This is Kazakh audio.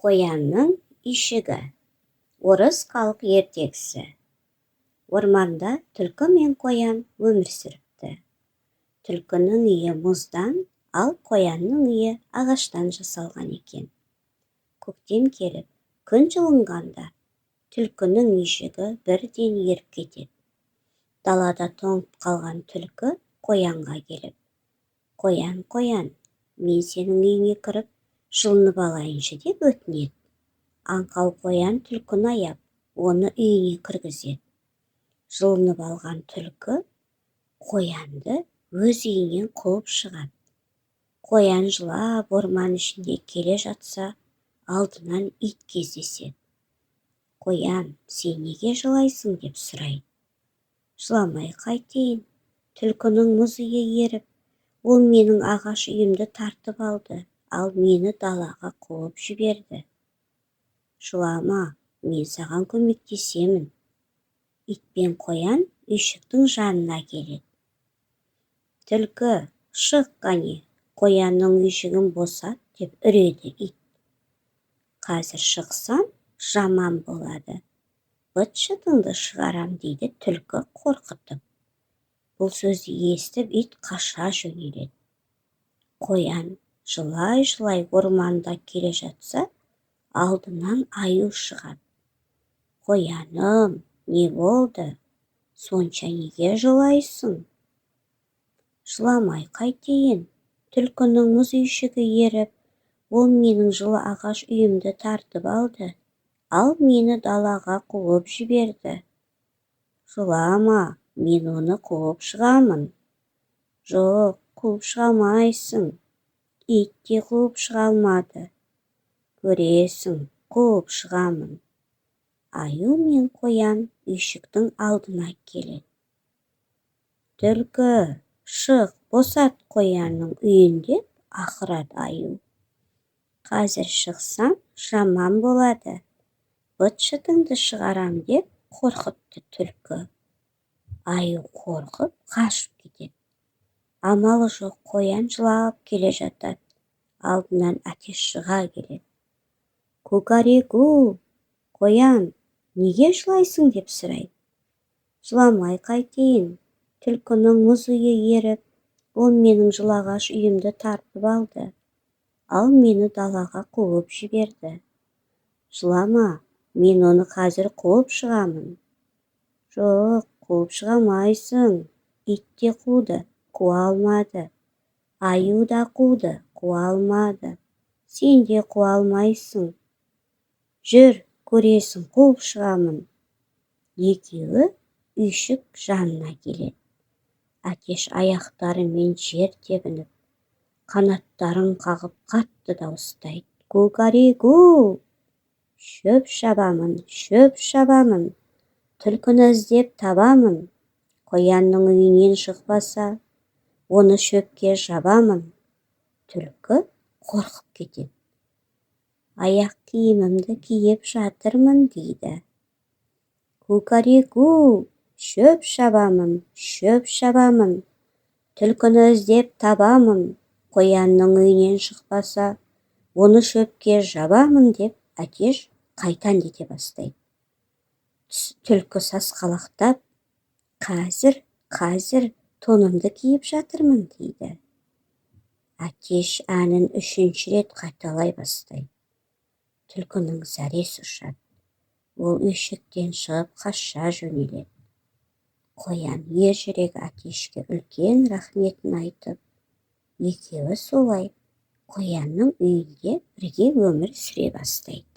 Қоянның үйшігі. Орыс халық ертегісі. Орманда түлкі мен қоян өмір сүріпті. Түлкінің үйі мұздан, ал қоянның үйі ағаштан жасалған екен. Көктем келіп, күн жылынғанда, түлкінің үйшігі бірден еріп кетеді. Далада тоңып қалған түлкі қоянға келіп: «Қоян, қоян, мен сенің үйіңе кіріп, жылынып алайыншы» деп өтінеді. Аңқау қоян түлкіні аяп, оны үйіне кіргізеді. Жылынып алған түлкі қоянды өз үйінен қуып шығады. Қоян жылап орман ішінде келе жатса, алдынан ит кездеседі. «Қоян, сен неге жылайсың?» деп сұрайды. «Жыламай қайтейін, түлкінің мұз үйі еріп, ол менің ағаш үйімді тартып алды, ал мені далаға қуып жіберді». «Жылама, мен саған көмектесемін». Ит пен қоян үйшіктің жанына келеді. «Түлкі, шық қане, қоянның үйшігін босат» деп үреді ит. «Қазір шықсам, жаман болады. Быт-шытыңды шығарам» дейді түлкі қорқытып. Бұл сөзді естіп ит қаша жөнеледі. Қоян жылай-жылай орманда келе жатса, алдынан аю шығады. «Қояным, не болды? Сонша неге жылайсың?» «Жыламай қайтейін, түлкінің мұз үйшігі еріп, ол менің жылы ағаш үйімді тартып алды, ал мені далаға қуып жіберді». «Жылама, мен оны қуып шығамын». «Жоқ, қуып шыға алмайсың. Ит те қуып шыға алмады. Көресің, қуып шығамын». Аю мен қоян үйшіктің алдына келеді. «Түлкі, шық, босат қоянның үйін» деп ақырады аю. «Қазір шықсам, жаман болады. Быт-шытыңды шығарам» деп қорқытты түлкі. Аю қорқып қашып кетеді. Амалы жоқ, қоян жылап келе жатады. Алдынан әтеш шыға келеді. «Ку-ка-ре-ку, қоян, неге жылайсың?» деп сұрайды. «Жыламай қайтейін, түлкінің мұз үйі еріп, ол менің жылағаш үйімді тартып алды, ал мені далаға қуып жіберді». «Жылама, мен оны қазір қуып шығамын». «Жоқ, қуып шыға алмайсың. Ит те қуды, қуа алмады. Аю да қуды, қуа алмады. Сен де қуа алмайсың. Жүр, көресің, қуып шығамын». Екеуі үйшік жанына келеді. Әтеш аяқтарымен жер тебініп, қанаттарын қағып қатты дауыстайды. «Ку-ка-ре-ку! Шөп шабамын, шөп шабамын. Түлкіні іздеп табамын. Қоянның үйінен шықпаса, оны шөпке жабамын». Түлкі қорқып кетеді. «Аяқ киімімді киіп жатырмын» дейді. «Ку-ка-ре-ку! Шөп шабамын, шөп шабамын. Түлкіні іздеп табамын. Қоянның үйінен шықпаса, оны шөпке жабамын» деп әтеш қайтан ете бастайды. Түлкі сасқалақтап: «Қазір тонымды киіп жатырмын» дейді. Әтеш әнін 3-ші рет қайталай бастайды. Түлкінің зәресі ұшады. Ол үйшіктен шығып қаша жөнеледі. Қоян ержүрек әтешке үлкен рахметін айтып, екеуі солай қоянның үйінде бірге өмір сүре бастайды.